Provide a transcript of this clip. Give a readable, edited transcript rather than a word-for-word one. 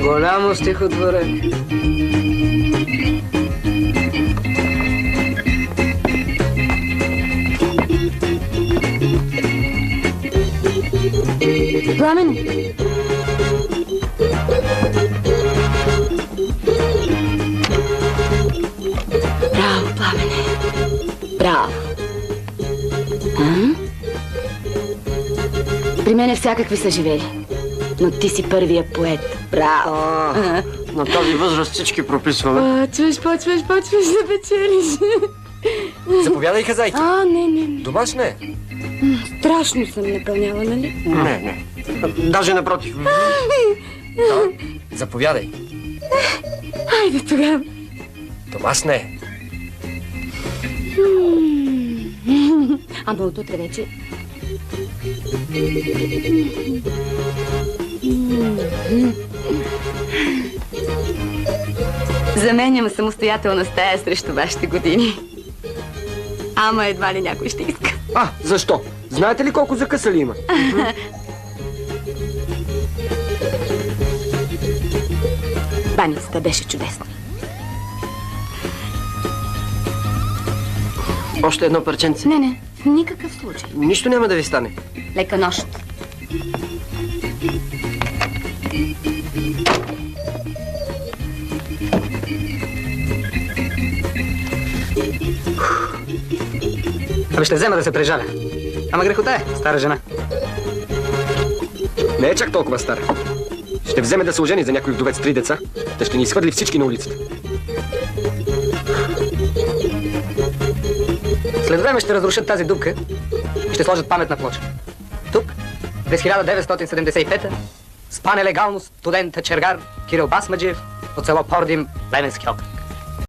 Голямо стихотворение. Пламене! Браво, Пламене! Браво! При мене всякакви са живели, но ти си първия поет. Браво! На тази възраст всички прописваме. Почваш да печелиш. Заповядай, хазайки. Не. Домашна е. Страшно съм напълняла, нали? Не. Даже напротив. Да, заповядай. Хайде тогава. Домашна е. Ама от утре вече. Заменям самостоятелна стая срещу вашите години. Ама едва ли някой ще иска. Защо? Знаете ли колко закъсали има? Баницата беше чудесна. Още едно парченце. Не, в никакъв случай. Нищо няма да ви стане. Лека нощ. Ще взема да се прежаля. Ама грехота е, стара жена. Не е чак толкова стара. Ще вземе да се ожени за някой вдовец с 3 деца. Та ще ни изхвърли всички на улицата. След време ще разрушат тази дупка и ще сложат паметна плоча. Тук, през 1975-та, спа нелегално студента чергар Кирил Басмаджиев от село Пордим, Плевенски окръг.